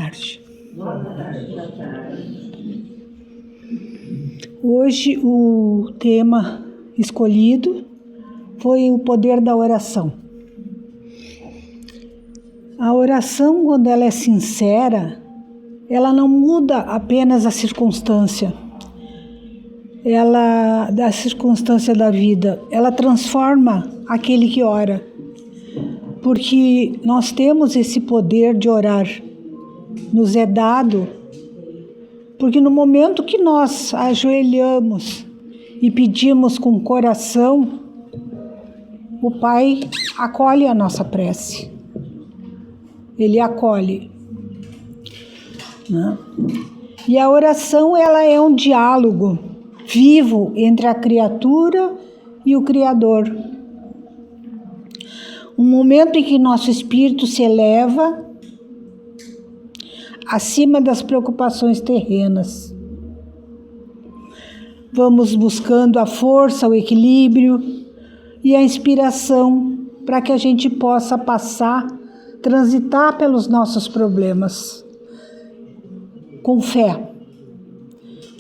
tarde. Hoje o tema escolhido foi o poder da oração. A oração, quando ela é sincera, ela não muda apenas a circunstância. Da circunstância da vida, ela transforma aquele que ora. Porque nós temos esse poder de orar, nos é dado, porque no momento que nós ajoelhamos e pedimos com coração, o Pai acolhe a nossa prece. Ele acolhe. Né? E a oração, ela é um diálogo vivo entre a criatura e o Criador. Um momento em que nosso espírito se eleva acima das preocupações terrenas. Vamos buscando a força, o equilíbrio e a inspiração para que a gente possa transitar pelos nossos problemas com fé.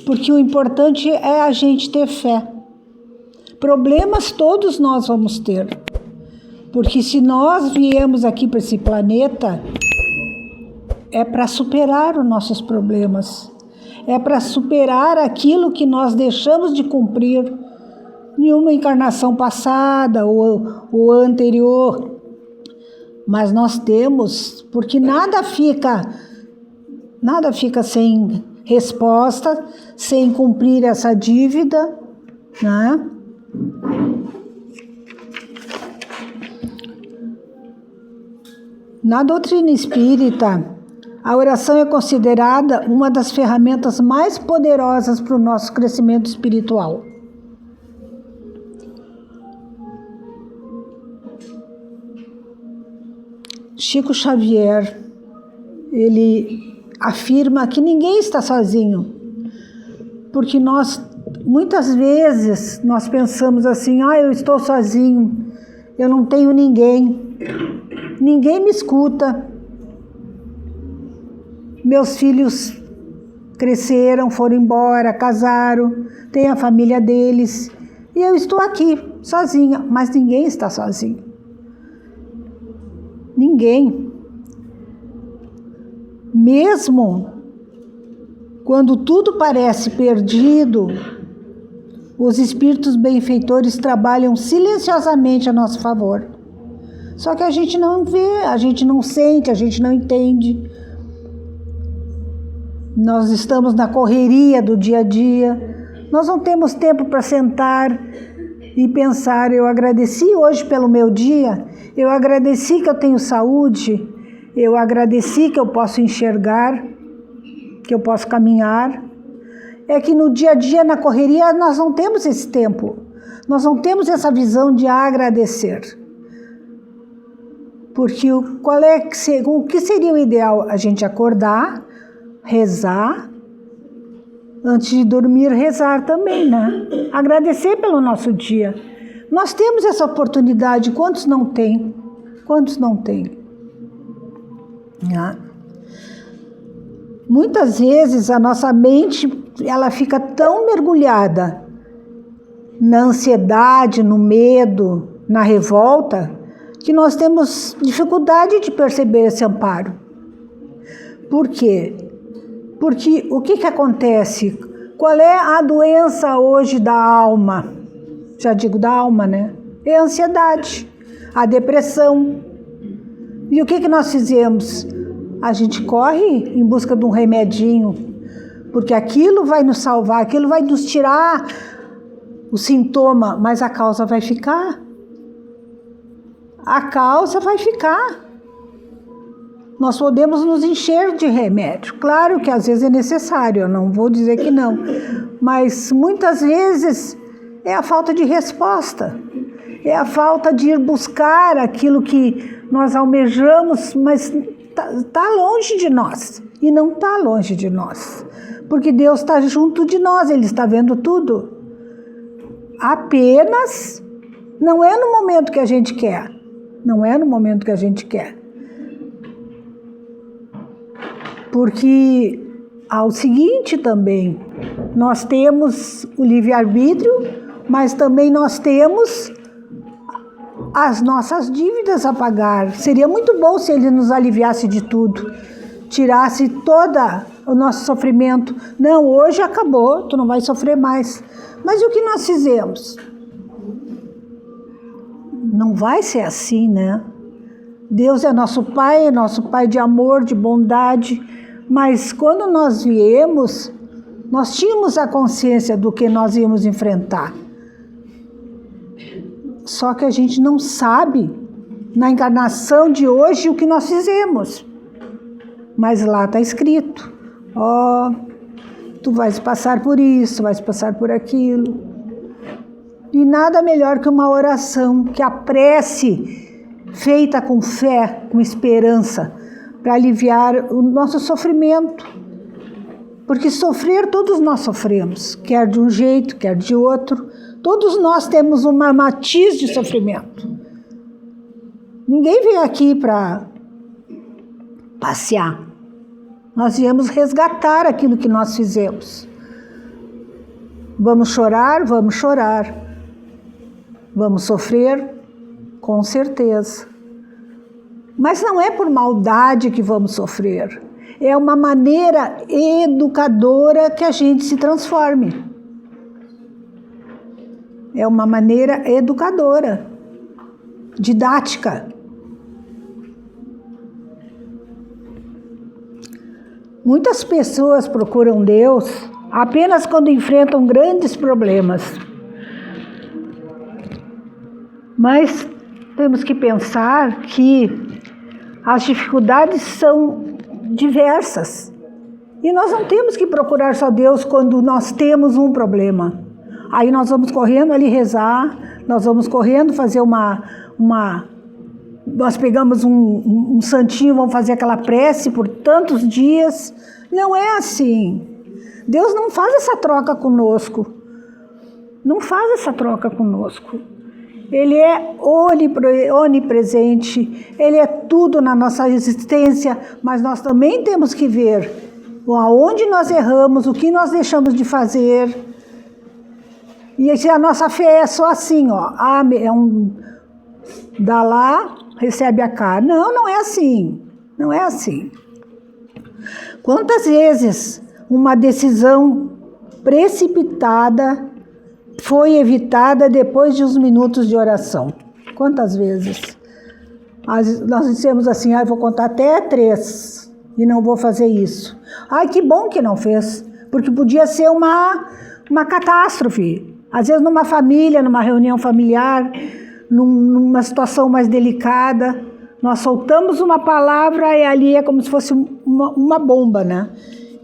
Porque o importante é a gente ter fé. Problemas todos nós vamos ter. Porque se nós viemos aqui para esse planeta, é para superar os nossos problemas. É para superar aquilo que nós deixamos de cumprir em uma encarnação passada ou anterior. Mas nós temos, porque nada fica sem resposta, sem cumprir essa dívida, né? Na doutrina espírita, a oração é considerada uma das ferramentas mais poderosas para o nosso crescimento espiritual. Chico Xavier, ele afirma que ninguém está sozinho, porque muitas vezes nós pensamos assim, eu estou sozinho, eu não tenho ninguém me escuta, meus filhos cresceram, foram embora, casaram, têm a família deles, e eu estou aqui, sozinha, mas ninguém está sozinho. Ninguém. Mesmo quando tudo parece perdido, os espíritos benfeitores trabalham silenciosamente a nosso favor. Só que a gente não vê, a gente não sente, a gente não entende. Nós estamos na correria do dia a dia, nós não temos tempo para sentar e pensar. Eu agradeci hoje pelo meu dia, eu agradeci que eu tenho saúde, eu agradeci que eu posso enxergar, que eu posso caminhar. É que no dia a dia, na correria, nós não temos esse tempo, nós não temos essa visão de agradecer. Porque o que seria o ideal? A gente acordar, rezar, antes de dormir, rezar também, né? Agradecer pelo nosso dia. Nós temos essa oportunidade, quantos não têm? Quantos não têm? Muitas vezes a nossa mente, ela fica tão mergulhada na ansiedade, no medo, na revolta, que nós temos dificuldade de perceber esse amparo. Por quê? Porque o que acontece? Qual é a doença hoje da alma? Já digo da alma, né? É a ansiedade, a depressão. E o que nós fizemos? A gente corre em busca de um remedinho, porque aquilo vai nos salvar, aquilo vai nos tirar o sintoma, mas a causa vai ficar. A causa vai ficar. Nós podemos nos encher de remédio. Claro que às vezes é necessário, eu não vou dizer que não. Mas muitas vezes é a falta de resposta. É a falta de ir buscar aquilo que nós almejamos, mas está longe de nós. E não está longe de nós. Porque Deus está junto de nós, Ele está vendo tudo. Apenas não é no momento que a gente quer. Não é no momento que a gente quer. Porque ao seguinte também, nós temos o livre-arbítrio, mas também nós temos as nossas dívidas a pagar. Seria muito bom se ele nos aliviasse de tudo, tirasse todo o nosso sofrimento. Não, hoje acabou, tu não vai sofrer mais. Mas o que nós fizemos? Não vai ser assim, né? Deus é nosso Pai de amor, de bondade, mas quando nós viemos, nós tínhamos a consciência do que nós íamos enfrentar. Só que a gente não sabe, na encarnação de hoje, o que nós fizemos. Mas lá está escrito, tu vais passar por isso, vais passar por aquilo. E nada melhor que uma oração, que a prece feita com fé, com esperança, para aliviar o nosso sofrimento. Porque sofrer, todos nós sofremos, quer de um jeito, quer de outro. Todos nós temos uma matiz de sofrimento. Ninguém veio aqui para passear. Nós viemos resgatar aquilo que nós fizemos. Vamos chorar? Vamos chorar. Vamos sofrer? Com certeza. Mas não é por maldade que vamos sofrer. É uma maneira educadora que a gente se transforme. É uma maneira educadora, didática. Muitas pessoas procuram Deus apenas quando enfrentam grandes problemas. Mas temos que pensar que as dificuldades são diversas. E nós não temos que procurar só Deus quando nós temos um problema. Aí nós vamos correndo ali rezar, nós vamos correndo fazer nós pegamos um santinho, vamos fazer aquela prece por tantos dias. Não é assim. Deus não faz essa troca conosco. Não faz essa troca conosco. Ele é onipresente, Ele é tudo na nossa existência, mas nós também temos que ver aonde nós erramos, o que nós deixamos de fazer. E se a nossa fé é só assim, dá lá, recebe a cá. Não, não é assim. Não é assim. Quantas vezes uma decisão precipitada foi evitada depois de uns minutos de oração? Quantas vezes? Nós dissemos assim, vou contar até 3 e não vou fazer isso. Que bom que não fez, porque podia ser uma catástrofe. Às vezes numa família, numa reunião familiar, numa situação mais delicada, nós soltamos uma palavra e ali é como se fosse uma bomba, né?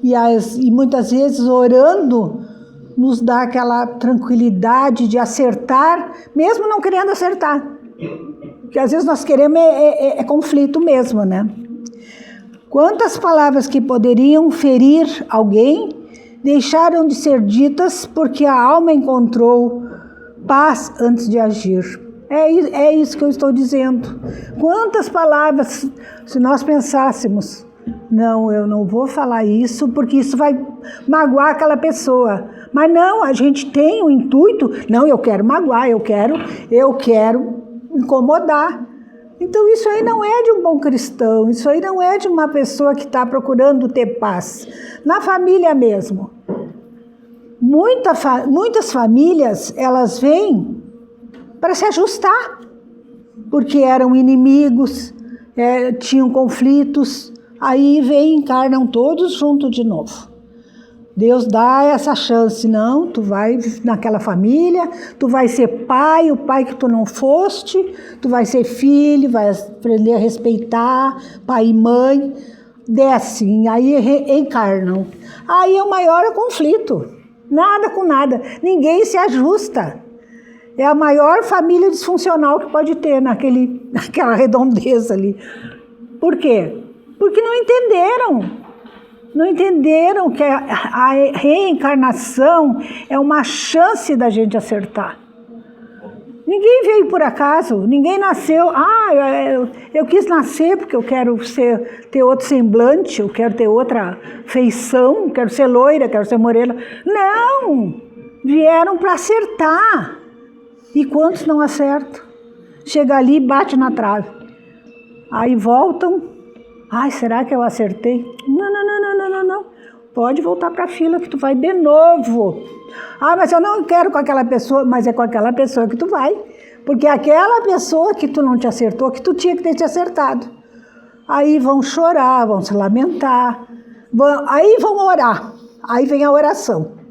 E muitas vezes orando nos dá aquela tranquilidade de acertar, mesmo não querendo acertar. Porque às vezes nós queremos é conflito mesmo, né? Quantas palavras que poderiam ferir alguém deixaram de ser ditas porque a alma encontrou paz antes de agir. É isso que eu estou dizendo. Quantas palavras, se nós pensássemos, não, eu não vou falar isso porque isso vai magoar aquela pessoa. Mas não, a gente tem o intuito, não, eu quero magoar, eu quero incomodar. Então isso aí não é de um bom cristão, isso aí não é de uma pessoa que está procurando ter paz. Na família mesmo. Muitas famílias, elas vêm para se ajustar, porque eram inimigos, tinham conflitos, aí encarnam todos juntos de novo. Deus dá essa chance, não, tu vai naquela família, tu vai ser pai, o pai que tu não foste, tu vai ser filho, vai aprender a respeitar pai e mãe, descem, aí reencarnam. Aí é o maior conflito, nada com nada, ninguém se ajusta. É a maior família disfuncional que pode ter naquela redondeza ali. Por quê? Porque não entenderam. Não entenderam que a reencarnação é uma chance da gente acertar. Ninguém veio por acaso, ninguém nasceu. Eu quis nascer porque eu quero ter outro semblante, eu quero ter outra feição, quero ser loira, quero ser morena. Não! Vieram para acertar. E quantos não acertam? Chega ali e bate na trave. Aí voltam. Ai, será que eu acertei? Não. Pode voltar para a fila que tu vai de novo. Mas eu não quero com aquela pessoa. Mas é com aquela pessoa que tu vai. Porque aquela pessoa que tu não te acertou, que tu tinha que ter te acertado. Aí vão chorar, vão se lamentar. Aí vão orar. Aí vem a oração.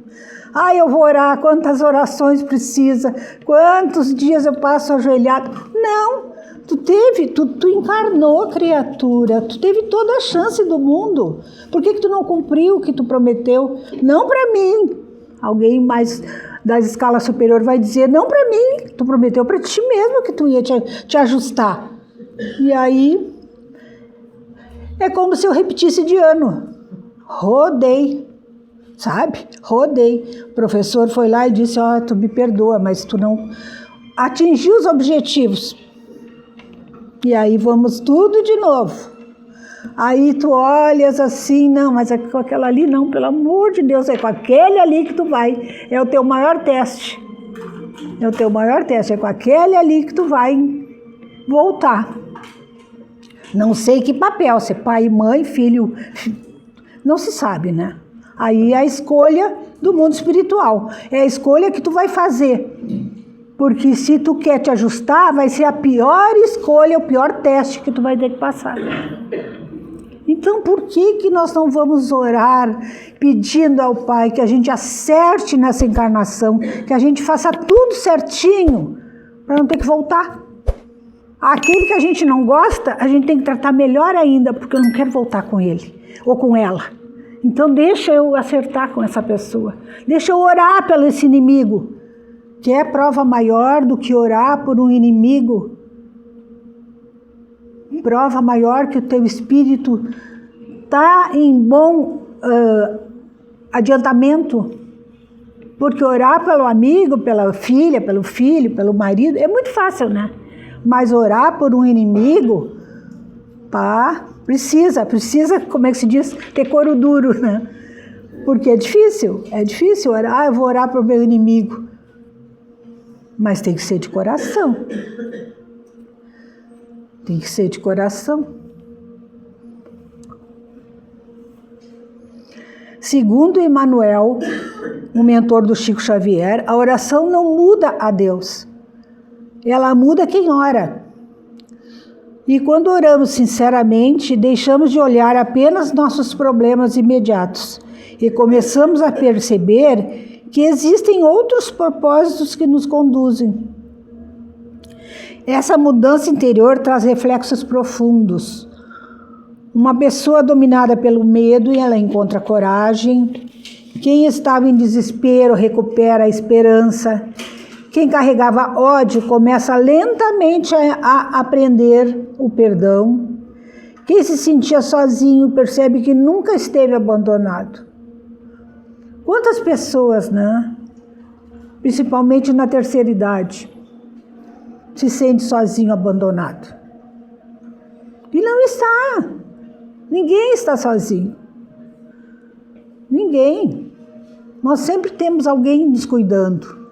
Eu vou orar, quantas orações precisa? Quantos dias eu passo ajoelhado? Não. Tu encarnou, criatura, tu teve toda a chance do mundo. Por que tu não cumpriu o que tu prometeu? Não para mim. Alguém mais da escala superior vai dizer, não para mim, tu prometeu para ti mesmo que tu ia te ajustar. E aí, é como se eu repetisse de ano. Rodei, sabe? Rodei. O professor foi lá e disse, tu me perdoa, mas tu não atingiu os objetivos. E aí vamos tudo de novo. Aí tu olhas assim, não, mas é com aquela ali não, pelo amor de Deus, é com aquele ali que tu vai. É o teu maior teste. É o teu maior teste, é com aquele ali que tu vai voltar. Não sei que papel, se pai, mãe, filho, não se sabe, né? Aí é a escolha do mundo espiritual. É a escolha que tu vai fazer. Porque se tu quer te ajustar, vai ser a pior escolha, o pior teste que tu vai ter que passar. Então, por que nós não vamos orar pedindo ao Pai que a gente acerte nessa encarnação, que a gente faça tudo certinho, para não ter que voltar? Aquele que a gente não gosta, a gente tem que tratar melhor ainda, porque eu não quero voltar com ele ou com ela. Então, deixa eu acertar com essa pessoa. Deixa eu orar pelo esse inimigo. Que é prova maior do que orar por um inimigo? Prova maior que o teu espírito está em bom adiantamento. Porque orar pelo amigo, pela filha, pelo filho, pelo marido, é muito fácil, né? Mas orar por um inimigo, precisa, como é que se diz? Ter couro duro, né? Porque é difícil orar, eu vou orar para o meu inimigo. Mas tem que ser de coração. Tem que ser de coração. Segundo Emmanuel, o mentor do Chico Xavier, a oração não muda a Deus. Ela muda quem ora. E quando oramos sinceramente, deixamos de olhar apenas nossos problemas imediatos e começamos a perceber que existem outros propósitos que nos conduzem. Essa mudança interior traz reflexos profundos. Uma pessoa dominada pelo medo, ela encontra coragem. Quem estava em desespero recupera a esperança. Quem carregava ódio começa lentamente a aprender o perdão. Quem se sentia sozinho percebe que nunca esteve abandonado. Quantas pessoas, né? Principalmente na terceira idade, se sente sozinho, abandonado. E não está. Ninguém está sozinho. Ninguém. Nós sempre temos alguém nos cuidando.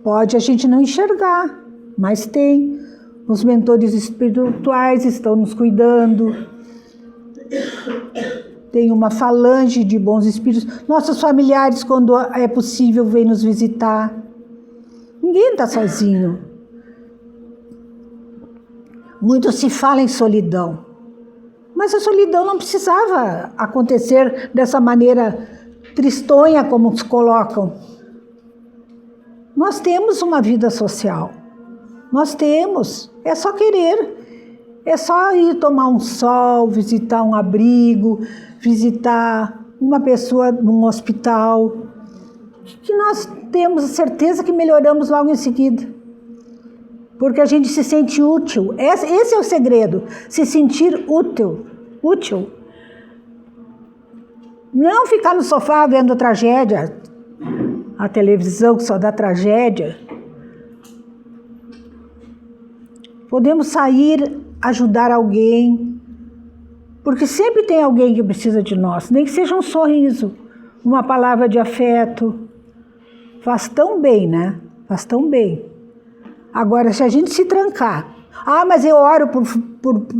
Pode a gente não enxergar, mas tem. Os mentores espirituais estão nos cuidando. Tem uma falange de bons espíritos. Nossos familiares, quando é possível, vêm nos visitar. Ninguém está sozinho. Muito se fala em solidão. Mas a solidão não precisava acontecer dessa maneira tristonha como nos colocam. Nós temos uma vida social. Nós temos. É só querer. É só ir tomar um sol, visitar um abrigo, visitar uma pessoa num hospital, que nós temos a certeza que melhoramos logo em seguida. Porque a gente se sente útil. Esse é o segredo, se sentir útil. Não ficar no sofá vendo tragédia, a televisão que só dá tragédia. Podemos sair, ajudar alguém, porque sempre tem alguém que precisa de nós, nem que seja um sorriso, uma palavra de afeto. Faz tão bem, né? Faz tão bem. Agora, se a gente se trancar, mas eu oro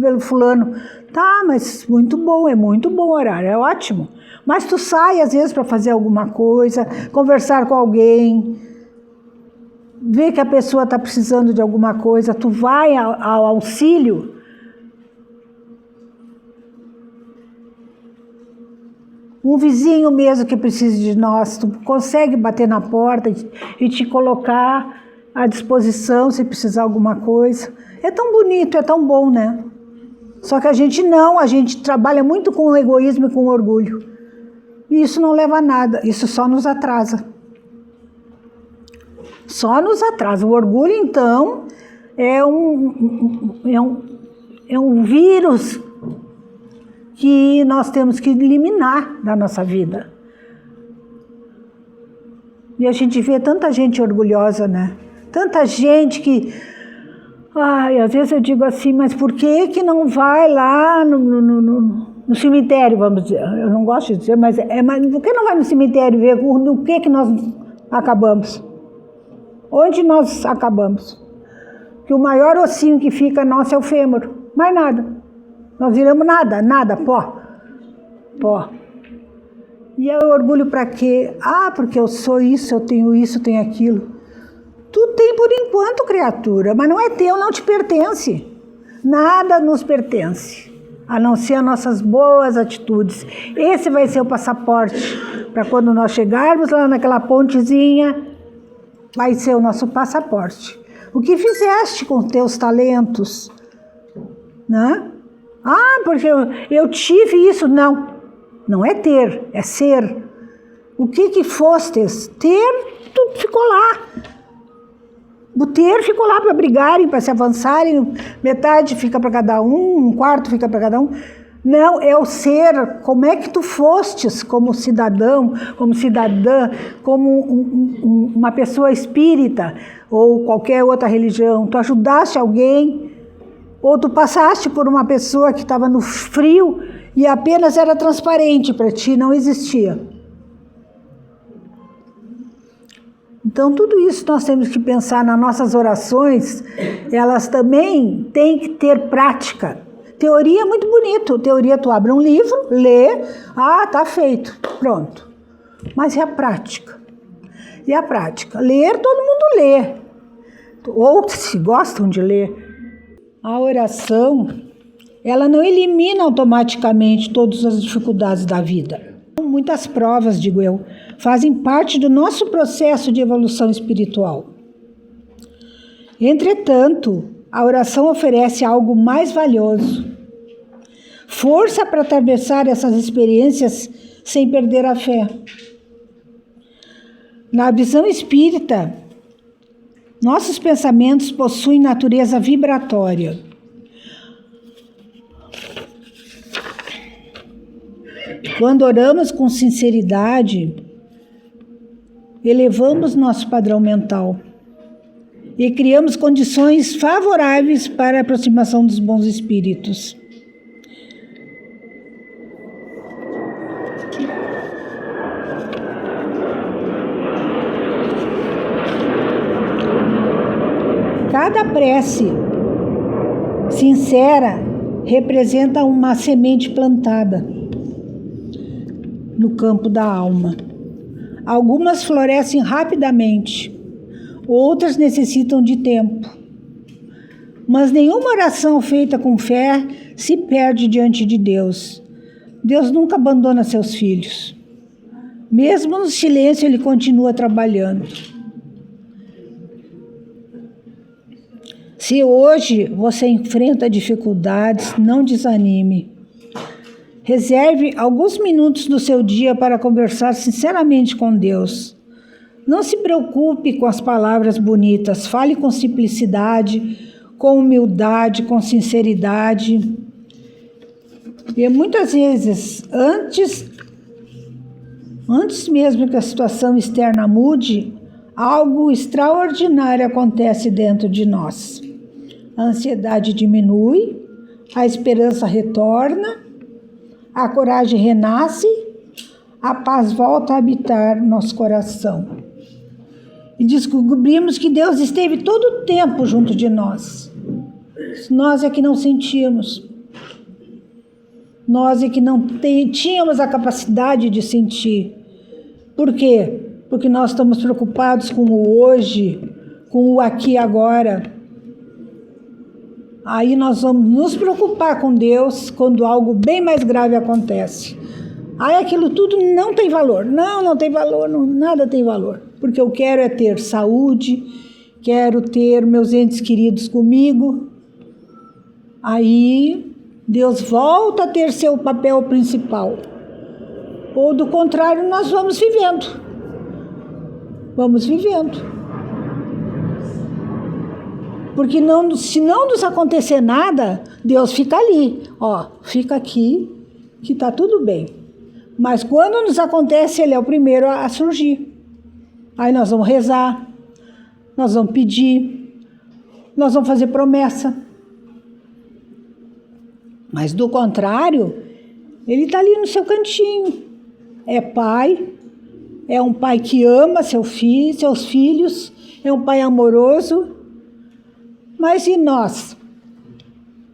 pelo fulano. Tá, mas muito bom, é muito bom orar, é ótimo. Mas tu sai às vezes para fazer alguma coisa, conversar com alguém, ver que a pessoa está precisando de alguma coisa, tu vai ao auxílio. Um vizinho mesmo que precisa de nós, tu consegue bater na porta e te colocar à disposição se precisar alguma coisa. É tão bonito, é tão bom, né? Só que a gente trabalha muito com o egoísmo e com o orgulho. E isso não leva a nada, isso só nos atrasa. Só nos atrasa. O orgulho, então, é um vírus que nós temos que eliminar da nossa vida. E a gente vê tanta gente orgulhosa, né? Tanta gente que... às vezes eu digo assim, mas por que não vai lá no cemitério, vamos dizer? Eu não gosto de dizer, mas por que não vai no cemitério ver no que nós acabamos? Onde nós acabamos? Que o maior ossinho que fica nosso é o fêmur, mais nada. Nós viramos nada, pó. E é orgulho para quê? Porque eu sou isso, eu tenho aquilo. Tu tem por enquanto, criatura, mas não é teu, não te pertence. Nada nos pertence, a não ser as nossas boas atitudes. Esse vai ser o passaporte para quando nós chegarmos lá naquela pontezinha, vai ser o nosso passaporte. O que fizeste com teus talentos? Né? Porque eu tive isso. Não é ter, é ser. O que fostes? Ter, tudo ficou lá. O ter ficou lá para brigarem, para se avançarem, metade fica para cada um quarto fica para cada um. Não, é o ser, como é que tu fostes como cidadão, como cidadã, como uma pessoa espírita ou qualquer outra religião. Tu ajudaste alguém ou tu passaste por uma pessoa que estava no frio e apenas era transparente para ti, não existia. Então, tudo isso nós temos que pensar nas nossas orações, elas também têm que ter prática. Teoria é muito bonito, teoria tu abre um livro, lê, tá feito, pronto. Mas e a prática? E a prática? Ler, todo mundo lê, ou se gostam de ler. A oração, ela não elimina automaticamente todas as dificuldades da vida. Muitas provas, digo eu, fazem parte do nosso processo de evolução espiritual. Entretanto, a oração oferece algo mais valioso. Força para atravessar essas experiências sem perder a fé. Na visão espírita, nossos pensamentos possuem natureza vibratória. Quando oramos com sinceridade, elevamos nosso padrão mental e criamos condições favoráveis para a aproximação dos bons espíritos. Cada prece sincera representa uma semente plantada no campo da alma. Algumas florescem rapidamente, outras necessitam de tempo. Mas nenhuma oração feita com fé se perde diante de Deus. Deus nunca abandona seus filhos. Mesmo no silêncio, Ele continua trabalhando. Se hoje você enfrenta dificuldades, não desanime. Reserve alguns minutos do seu dia para conversar sinceramente com Deus. Não se preocupe com as palavras bonitas. Fale com simplicidade, com humildade, com sinceridade. E muitas vezes, antes mesmo que a situação externa mude, algo extraordinário acontece dentro de nós. a ansiedade diminui, a esperança retorna, a coragem renasce, a paz volta a habitar nosso coração. E descobrimos que Deus esteve todo o tempo junto de nós. Nós é que não sentíamos. Nós é que não tínhamos a capacidade de sentir. Por quê? Porque nós estamos preocupados com o hoje, com o aqui e agora. Aí nós vamos nos preocupar com Deus quando algo bem mais grave acontece. Aí aquilo tudo não tem valor. Não tem valor, nada tem valor. Porque eu quero é ter saúde, quero ter meus entes queridos comigo. Aí Deus volta a ter seu papel principal. Ou do contrário, nós vamos vivendo. Vamos vivendo. Porque se não nos acontecer nada, Deus fica ali. Ó, fica aqui, que está tudo bem. Mas quando nos acontece, Ele é o primeiro a surgir. Aí nós vamos rezar, nós vamos pedir, nós vamos fazer promessa. Mas do contrário, Ele está ali no seu cantinho. É pai, é um pai que ama seus filhos, é um pai amoroso. Mas e nós?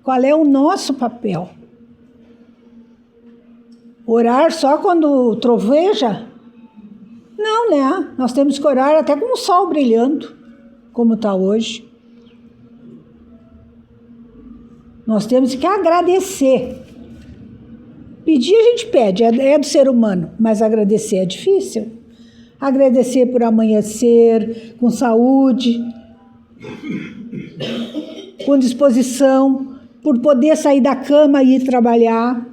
Qual é o nosso papel? Orar só quando troveja? Não, né? Nós temos que orar até com o sol brilhando, como está hoje. Nós temos que agradecer. Pedir a gente pede, é do ser humano, mas agradecer é difícil. Agradecer por amanhecer, com saúde, com disposição, por poder sair da cama e ir trabalhar.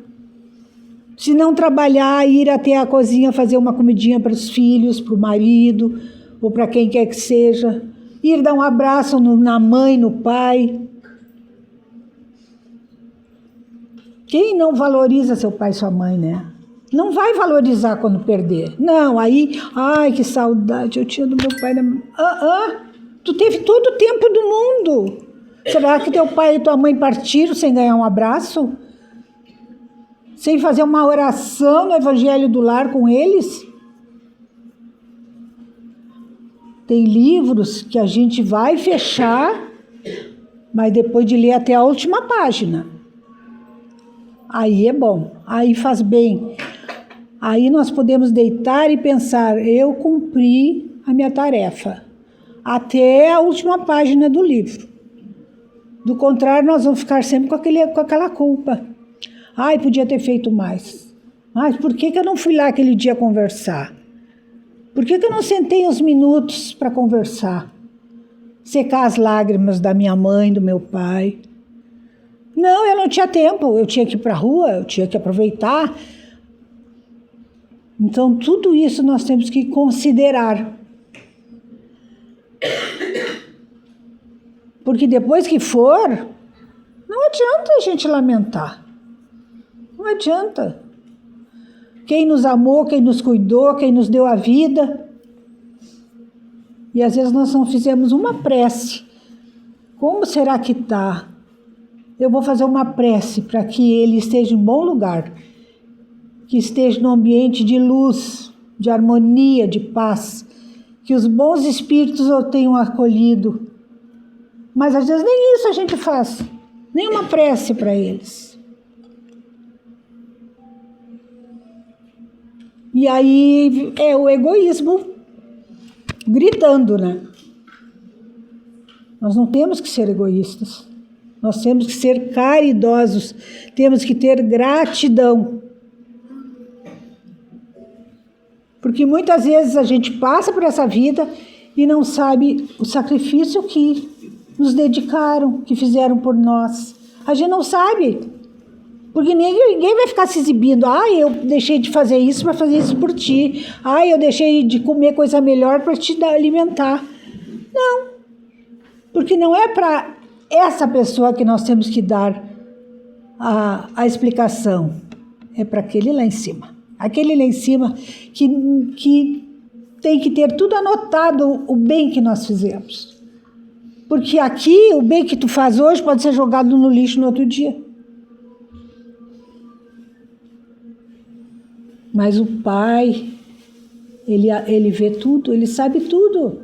Se não trabalhar, ir até a cozinha fazer uma comidinha para os filhos, para o marido, ou para quem quer que seja. Ir dar um abraço na mãe, no pai. Quem não valoriza seu pai e sua mãe, né? Não vai valorizar quando perder. Não, aí, ai, que saudade, eu tinha do meu pai. Tu teve todo o tempo do mundo. Será que teu pai e tua mãe partiram sem ganhar um abraço? Sem fazer uma oração no Evangelho do Lar com eles? Tem livros que a gente vai fechar, mas depois de ler até a última página. Aí é bom, aí faz bem. Aí nós podemos deitar e pensar, eu cumpri a minha tarefa, até a última página do livro. Do contrário, nós vamos ficar sempre com aquela culpa. Ai, podia ter feito mais. Mas por que eu não fui lá aquele dia conversar? Por que eu não sentei uns minutos para conversar? Secar as lágrimas da minha mãe, do meu pai. Não, eu não tinha tempo, eu tinha que ir para a rua, eu tinha que aproveitar. Então, tudo isso nós temos que considerar. Porque depois que for, não adianta a gente lamentar. Não adianta. Quem nos amou, quem nos cuidou, quem nos deu a vida. E às vezes nós não fizemos uma prece. Como será que está? Eu vou fazer uma prece para que ele esteja em bom lugar. Que esteja num ambiente de luz, de harmonia, de paz. Que os bons espíritos o tenham acolhido. Mas às vezes nem isso a gente faz. Nem uma prece para eles. E aí é o egoísmo gritando, né? Nós não temos que ser egoístas. Nós temos que ser caridosos. Temos que ter gratidão. Porque muitas vezes a gente passa por essa vida e não sabe o sacrifício que nos dedicaram, que fizeram por nós. A gente não sabe. Porque ninguém vai ficar se exibindo. Eu deixei de fazer isso para fazer isso por ti. Eu deixei de comer coisa melhor para te alimentar. Não. Porque não é para essa pessoa que nós temos que dar a explicação. É para aquele lá em cima. Aquele lá em cima que tem que ter tudo anotado o bem que nós fizemos. Porque aqui, o bem que tu faz hoje pode ser jogado no lixo no outro dia. Mas o Pai, ele vê tudo, ele sabe tudo.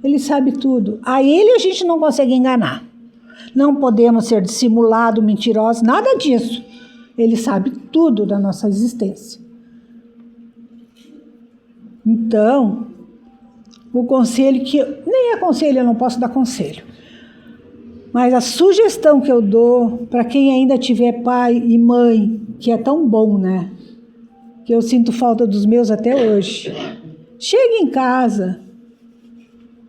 Ele sabe tudo. A ele a gente não consegue enganar. Não podemos ser dissimulados, mentirosos, nada disso. Ele sabe tudo da nossa existência. Então, o conselho que... Nem é conselho, eu não posso dar conselho. Mas a sugestão que eu dou para quem ainda tiver pai e mãe, que é tão bom, né? Que eu sinto falta dos meus até hoje. Chegue em casa.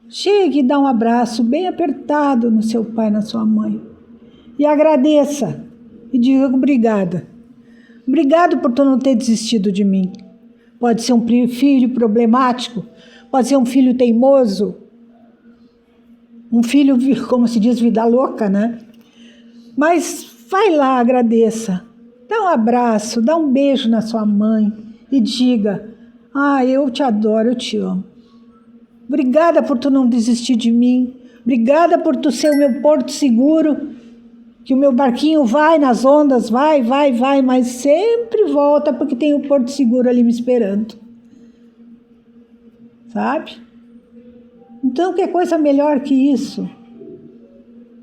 Chegue e dá um abraço bem apertado no seu pai e na sua mãe. E agradeça. E diga obrigada. Obrigado por tu não ter desistido de mim. Pode ser um filho problemático. Pode ser um filho teimoso. Um filho, como se diz, vida louca, né? Mas vai lá, agradeça. Dá um abraço, dá um beijo na sua mãe. E diga, eu te adoro, eu te amo. Obrigada por tu não desistir de mim. Obrigada por tu ser o meu porto seguro. Que o meu barquinho vai nas ondas, vai, mas sempre volta porque tem o porto seguro ali me esperando. Sabe? Então, que coisa melhor que isso?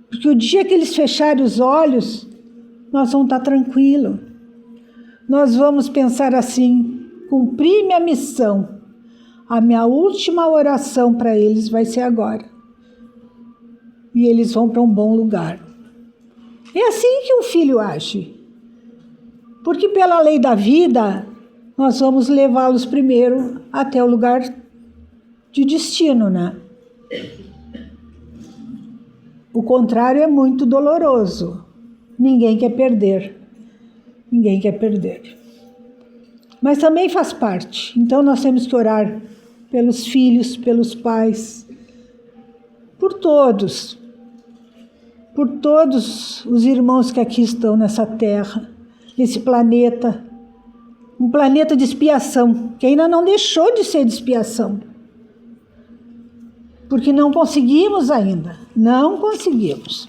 Porque o dia que eles fecharem os olhos, nós vamos estar tranquilos. Nós vamos pensar assim, cumpri minha missão. A minha última oração para eles vai ser agora. E eles vão para um bom lugar. É assim que um filho age. Porque pela lei da vida, nós vamos levá-los primeiro até o lugar de destino, né? O contrário é muito doloroso. Ninguém quer perder. Ninguém quer perder. Mas também faz parte. Então nós temos que orar pelos filhos, pelos pais, por todos os irmãos que aqui estão nessa terra, nesse planeta, um planeta de expiação, que ainda não deixou de ser de expiação, porque não conseguimos ainda, não conseguimos.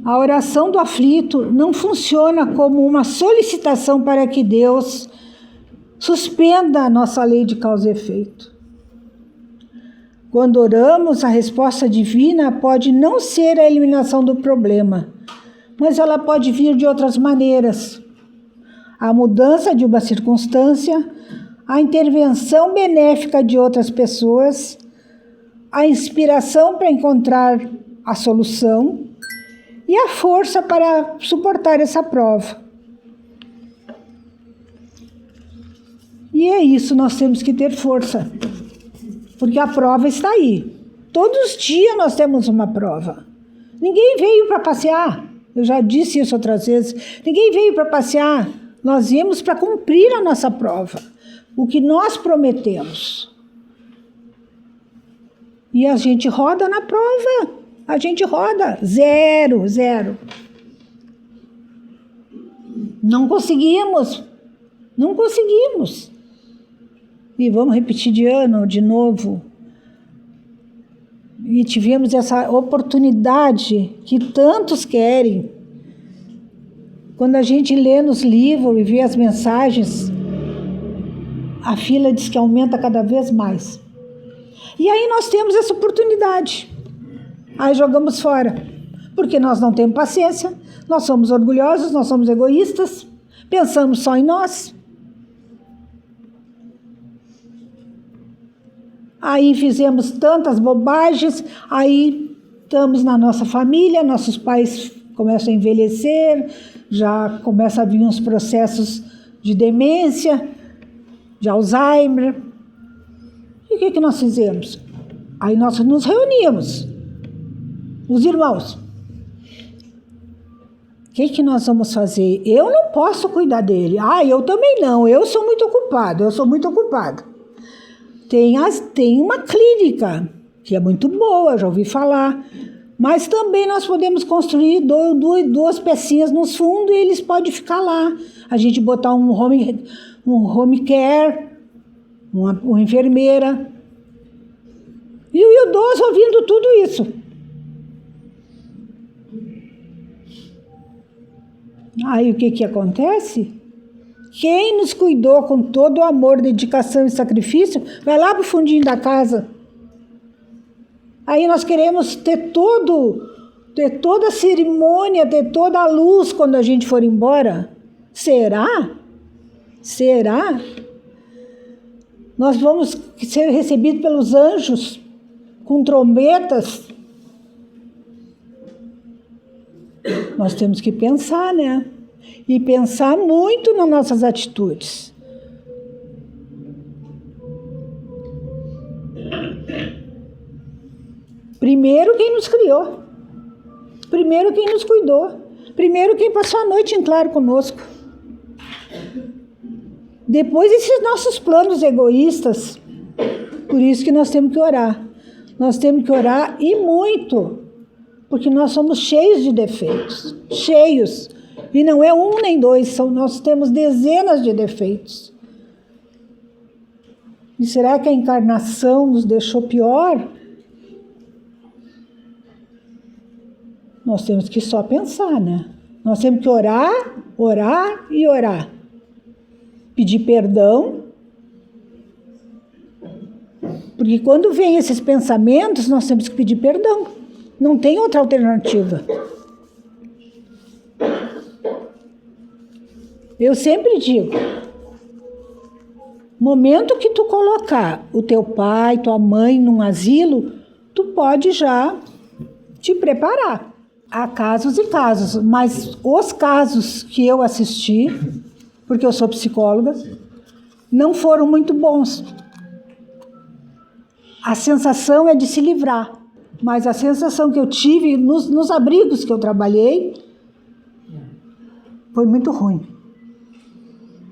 A oração do aflito não funciona como uma solicitação para que Deus suspenda a nossa lei de causa e efeito. Quando oramos, a resposta divina pode não ser a eliminação do problema, mas ela pode vir de outras maneiras. A mudança de uma circunstância, a intervenção benéfica de outras pessoas, a inspiração para encontrar a solução e a força para suportar essa prova. E é isso, nós temos que ter força, porque a prova está aí. Todos os dias nós temos uma prova. Ninguém veio para passear, eu já disse isso outras vezes, ninguém veio para passear, nós viemos para cumprir a nossa prova, o que nós prometemos. E a gente roda na prova, a gente roda, zero. Não conseguimos. E vamos repetir de novo. E tivemos essa oportunidade que tantos querem. Quando a gente lê nos livros e vê as mensagens, a fila diz que aumenta cada vez mais. E aí nós temos essa oportunidade. Aí jogamos fora. Porque nós não temos paciência, nós somos orgulhosos, nós somos egoístas, pensamos só em nós. Aí fizemos tantas bobagens, aí estamos na nossa família, nossos pais começam a envelhecer, já começam a vir uns processos de demência, de Alzheimer. E o que nós fizemos? Aí nós nos reunimos, os irmãos. O que nós vamos fazer? Eu não posso cuidar dele. Eu também não, eu sou muito ocupado. Tem uma clínica, que é muito boa, já ouvi falar. Mas também nós podemos construir duas pecinhas nos fundos e eles podem ficar lá. A gente botar um home care, uma enfermeira, E o idoso ouvindo tudo isso. Aí o que acontece? Quem nos cuidou com todo o amor, dedicação e sacrifício, vai lá para o fundinho da casa. Aí nós queremos ter toda a cerimônia, ter toda a luz quando a gente for embora. Será? Será? Nós vamos ser recebidos pelos anjos com trombetas. Nós temos que pensar, né? E pensar muito nas nossas atitudes. Primeiro quem nos criou. Primeiro quem nos cuidou. Primeiro quem passou a noite em claro conosco. Depois esses nossos planos egoístas. Por isso que nós temos que orar. Nós temos que orar e muito. Porque nós somos cheios de defeitos. Cheios. E não é um nem dois. Nós temos dezenas de defeitos. E será que a encarnação nos deixou pior? Nós temos que só pensar, né? Nós temos que orar, orar e orar. Pedir perdão. Porque quando vem esses pensamentos, nós temos que pedir perdão. Não tem outra alternativa. Eu sempre digo, momento que tu colocar o teu pai, tua mãe num asilo, tu pode já te preparar. Há casos e casos, mas os casos que eu assisti, porque eu sou psicóloga, não foram muito bons. A sensação é de se livrar, mas a sensação que eu tive nos abrigos que eu trabalhei foi muito ruim.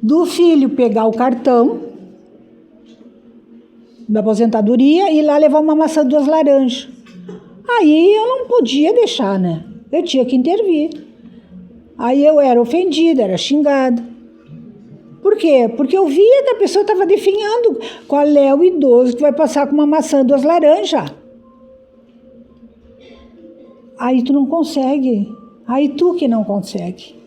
Do filho pegar o cartão da aposentadoria e ir lá levar uma maçã, 2 laranjas. Aí eu não podia deixar, né? Eu tinha que intervir. Aí eu era ofendida, era xingada. Por quê? Porque eu via que a pessoa estava definhando. Qual é o idoso que vai passar com uma maçã, 2 laranjas? Aí tu não consegue. Aí tu que não consegue.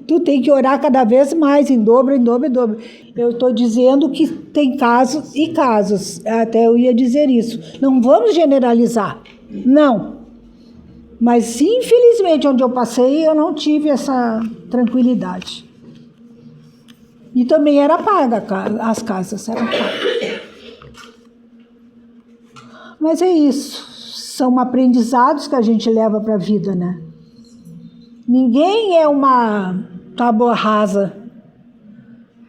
Tu tem que orar cada vez mais, em dobro, em dobro, em dobro. Eu estou dizendo que tem casos e casos. Até eu ia dizer isso. Não vamos generalizar. Não. Mas, infelizmente, onde eu passei, eu não tive essa tranquilidade. E também era paga, as casas eram pagas. Mas é isso. São aprendizados que a gente leva para a vida, né? Ninguém é uma tábua rasa.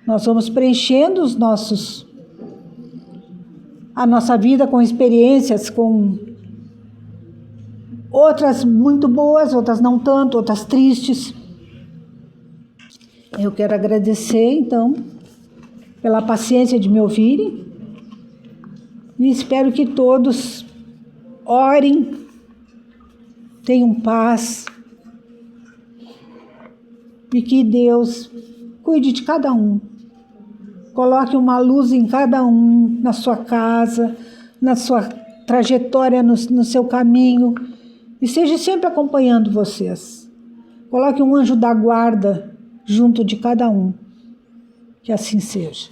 Nós vamos preenchendo a nossa vida com experiências, com outras muito boas, outras não tanto, outras tristes. Eu quero agradecer, então, pela paciência de me ouvirem e espero que todos orem, tenham paz e que Deus cuide de cada um. Coloque uma luz em cada um, na sua casa, na sua trajetória, no seu caminho, e esteja sempre acompanhando vocês. Coloque um anjo da guarda junto de cada um. Que assim seja.